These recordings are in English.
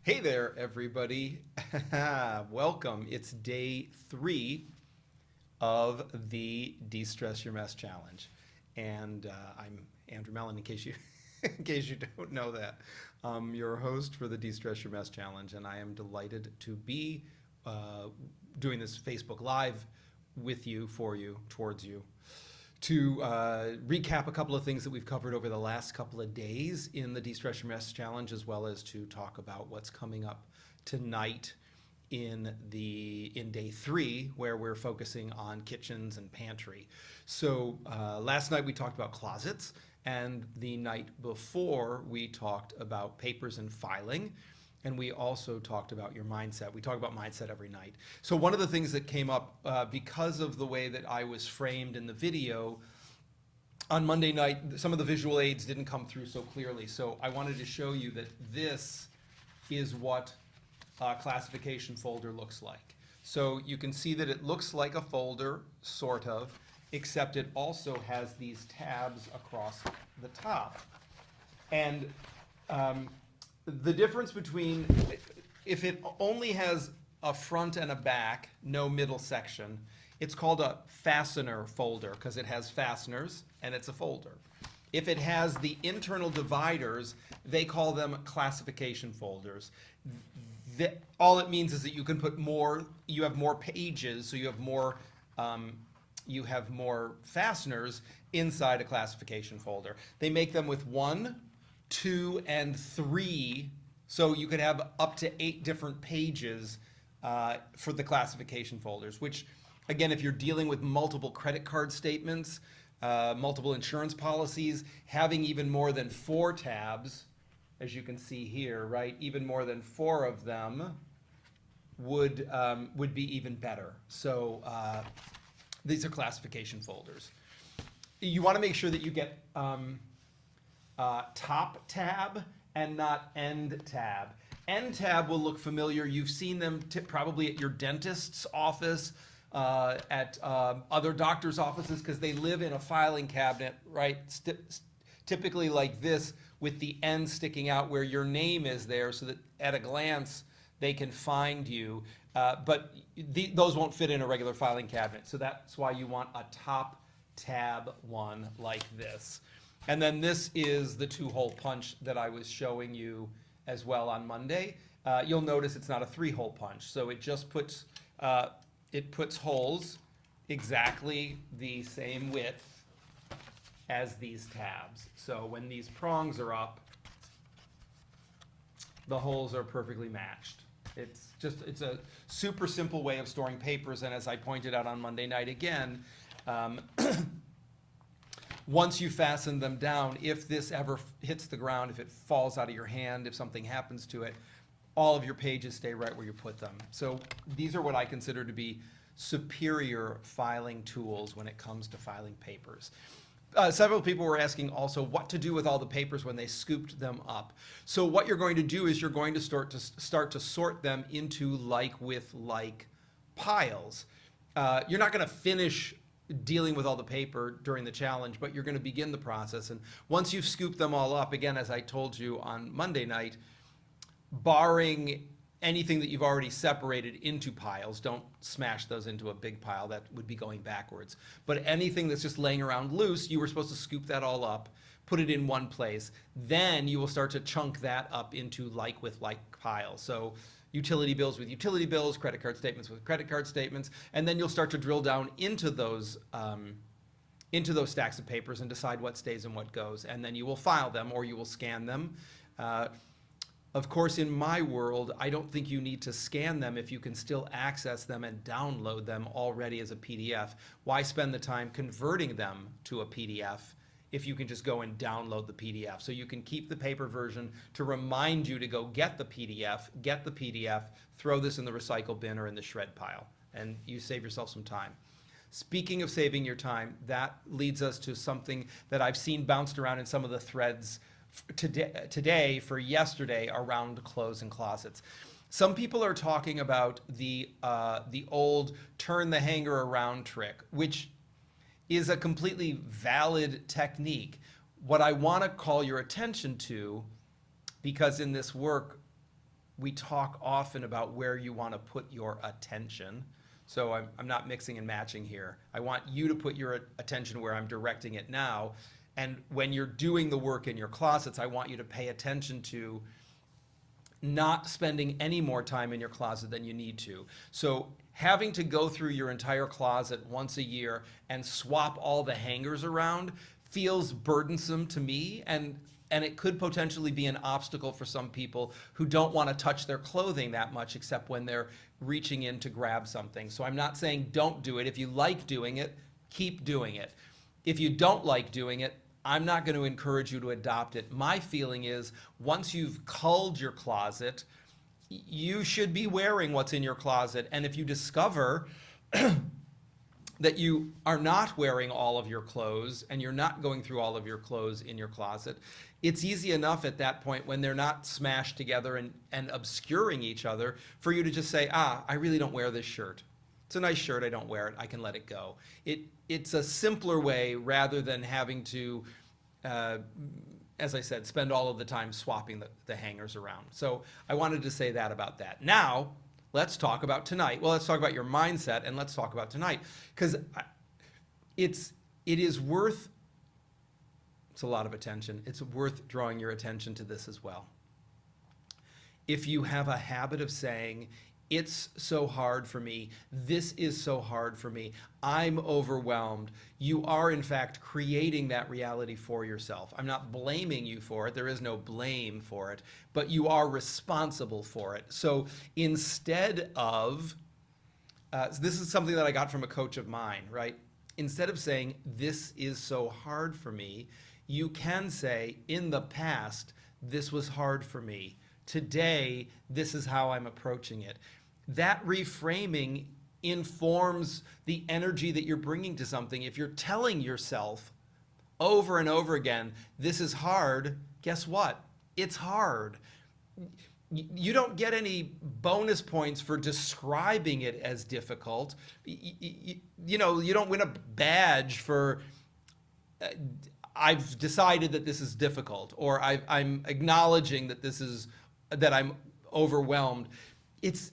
Hey there, everybody. Welcome. It's day 3 of the De-Stress Your Mess Challenge. And I'm Andrew Mellen, in case you, in case you don't know that. I'm your host for the De-Stress Your Mess Challenge, and I am delighted to be doing this Facebook Live with you, for you, towards you, to recap a couple of things that we've covered over the last couple of days in the De-Stress Your Mess Challenge, as well as to talk about what's coming up tonight in day 3, where we're focusing on kitchens and pantry. So last night we talked about closets, and the night before we talked about papers and filing. And we also talked about your mindset. We talk about mindset every night. So one of the things that came up because of the way that I was framed in the video on Monday night, some of the visual aids didn't come through so clearly. So I wanted to show you that this is what a classification folder looks like. So you can see that it looks like a folder, sort of, except it also has these tabs across the top. And the difference between, if it only has a front and a back, no middle section, it's called a fastener folder because it has fasteners and it's a folder. If it has the internal dividers, they call them classification folders. All it means is that you can put more, you have more pages, so you have more fasteners inside a classification folder. They make them with 1, 2, and 3, so you could have up to 8 different pages for the classification folders, which, again, if you're dealing with multiple credit card statements, multiple insurance policies, having even more than 4 tabs, as you can see here, right, even more than 4 of them would be even better. So these are classification folders. You want to make sure that you get top tab and not end tab. End tab will look familiar. You've seen them probably at your dentist's office, at other doctor's offices, because they live in a filing cabinet, right? Typically like this, with the end sticking out where your name is there, so that at a glance they can find you. But those won't fit in a regular filing cabinet. So that's why you want a top tab one like this. And then this is the 2-hole punch that I was showing you as well on Monday. You'll notice it's not a 3-hole punch. So it just puts holes exactly the same width as these tabs. So when these prongs are up, the holes are perfectly matched. It's a super simple way of storing papers. And as I pointed out on Monday night again, once you fasten them down, if this ever hits the ground, if it falls out of your hand, if something happens to it, all of your pages stay right where you put them. So these are what I consider to be superior filing tools when it comes to filing papers. Several people were asking also what to do with all the papers when they scooped them up. So what you're going to do is you're going to start to sort them into like with like piles. You're not going to finish dealing with all the paper during the challenge, but you're going to begin the process. And once you've scooped them all up, again, as I told you on Monday night, barring anything that you've already separated into piles, don't smash those into a big pile. That would be going backwards. But anything that's just laying around loose, you were supposed to scoop that all up, put it in one place. Then you will start to chunk that up into like with like piles. So utility bills with utility bills, credit card statements with credit card statements, and then you'll start to drill down into those stacks of papers and decide what stays and what goes. And then you will file them or you will scan them. Of course, in my world, I don't think you need to scan them if you can still access them and download them already as a PDF. Why spend the time converting them to a PDF if you can just go and download the PDF? So you can keep the paper version to remind you to go get the PDF, throw this in the recycle bin or in the shred pile, and you save yourself some time. Speaking of saving your time, that leads us to something that I've seen bounced around in some of the threads today for yesterday around clothes and closets. Some people are talking about the old turn the hanger around trick, which is a completely valid technique. What I want to call your attention to, because in this work we talk often about where you want to put your attention. So I'm not mixing and matching here. I want you to put your attention where I'm directing it now. And when you're doing the work in your closets, I want you to pay attention to not spending any more time in your closet than you need to. So having to go through your entire closet once a year and swap all the hangers around feels burdensome to me, and it could potentially be an obstacle for some people who don't want to touch their clothing that much except when they're reaching in to grab something. So I'm not saying don't do it. If you like doing it, keep doing it. If you don't like doing it, I'm not going to encourage you to adopt it. My feeling is once you've culled your closet, you should be wearing what's in your closet. And if you discover that you are not wearing all of your clothes and you're not going through all of your clothes in your closet, it's easy enough at that point when they're not smashed together and obscuring each other for you to just say, I really don't wear this shirt. It's a nice shirt, I don't wear it, I can let it go. It's a simpler way rather than having to, as I said, spend all of the time swapping the hangers around. So I wanted to say that about that. Now, let's talk about tonight. Well, let's talk about your mindset and let's talk about tonight. Because it is worth, it's a lot of attention. It's worth drawing your attention to this as well. If you have a habit of saying, it's so hard for me, this is so hard for me, I'm overwhelmed, you are in fact creating that reality for yourself. I'm not blaming you for it, there is no blame for it, but you are responsible for it. So instead of, this is something that I got from a coach of mine, right? Instead of saying, this is so hard for me, you can say, in the past, this was hard for me. Today, this is how I'm approaching it. That reframing informs the energy that you're bringing to something. If you're telling yourself over and over again, this is hard, guess what? It's hard. You don't get any bonus points for describing it as difficult. You don't win a badge for, I've decided that this is difficult, or I'm acknowledging that I'm overwhelmed. It's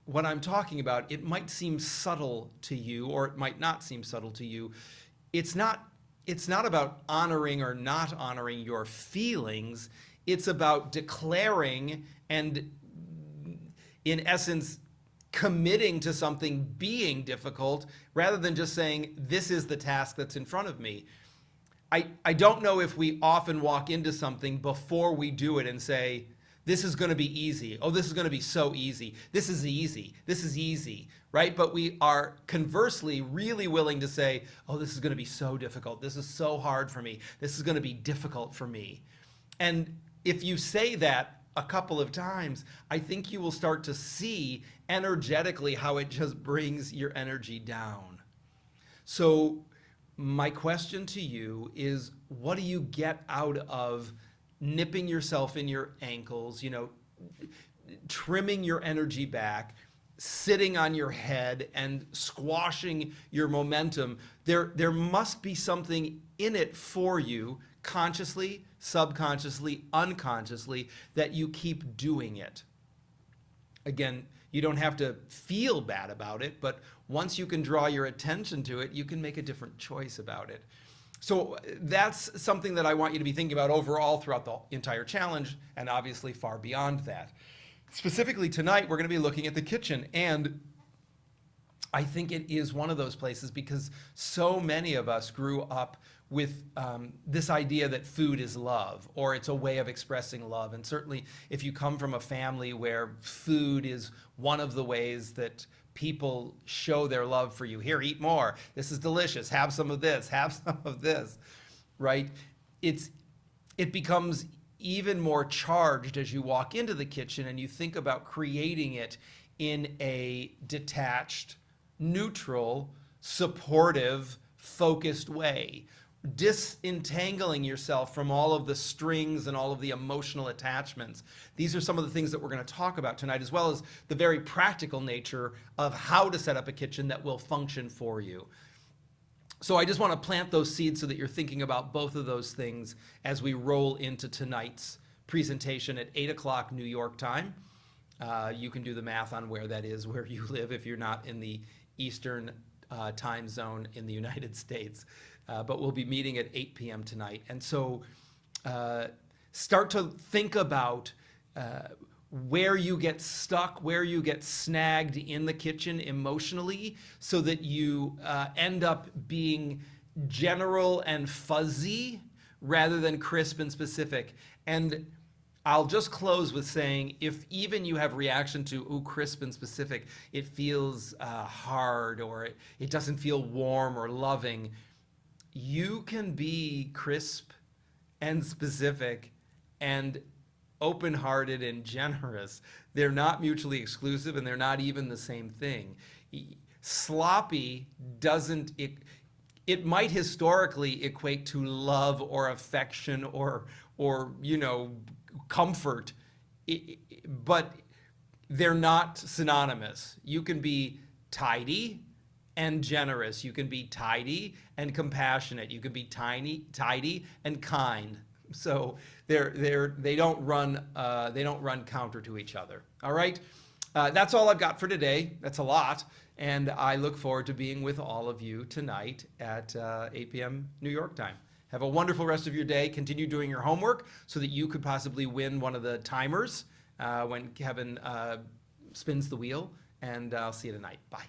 what I'm talking about. It might seem subtle to you, or it might not seem subtle to you. It's not about honoring or not honoring your feelings. It's about declaring and, in essence, committing to something being difficult rather than just saying, this is the task that's in front of me. I don't know if we often walk into something before we do it and say, this is going to be easy. Oh, this is going to be so easy. This is easy. This is easy, right? But we are conversely really willing to say, oh, this is going to be so difficult. This is so hard for me. This is going to be difficult for me. And if you say that a couple of times, I think you will start to see energetically how it just brings your energy down. So my question to you is, what do you get out of nipping yourself in your ankles, trimming your energy back, sitting on your head and squashing your momentum? There must be something in it for you, consciously, subconsciously, unconsciously, that you keep doing it. Again, you don't have to feel bad about it, but once you can draw your attention to it, you can make a different choice about it. So that's something that I want you to be thinking about overall throughout the entire challenge, and obviously far beyond that. Specifically tonight, we're going to be looking at the kitchen, and I think it is one of those places because so many of us grew up with this idea that food is love, or it's a way of expressing love. And certainly if you come from a family where food is one of the ways that people show their love for you, here, eat more, this is delicious, have some of this, have some of this, right? It becomes even more charged as you walk into the kitchen and you think about creating it in a detached, neutral, supportive, focused way, disentangling yourself from all of the strings and all of the emotional attachments. These are some of the things that we're going to talk about tonight, as well as the very practical nature of how to set up a kitchen that will function for you. So I just want to plant those seeds so that you're thinking about both of those things as we roll into tonight's presentation at 8 o'clock New York time. You can do the math on where that is, where you live, if you're not in the Eastern time zone in the United States. But we'll be meeting at 8 p.m. tonight. And so start to think about where you get stuck, where you get snagged in the kitchen emotionally, so that you end up being general and fuzzy rather than crisp and specific. And I'll just close with saying, if even you have reaction to, ooh, crisp and specific, it feels hard, or it doesn't feel warm or loving, you can be crisp and specific and open-hearted and generous. They're not mutually exclusive, and they're not even the same thing. Sloppy doesn't, it might historically equate to love or affection or comfort, but they're not synonymous. You can be tidy and generous. You can be tidy and compassionate. You can be tidy and kind. So they don't run counter to each other. All right, that's all I've got for today. That's a lot, and I look forward to being with all of you tonight at 8 p.m. New York time. Have a wonderful rest of your day. Continue doing your homework so that you could possibly win one of the timers when Kevin spins the wheel. And I'll see you tonight. Bye.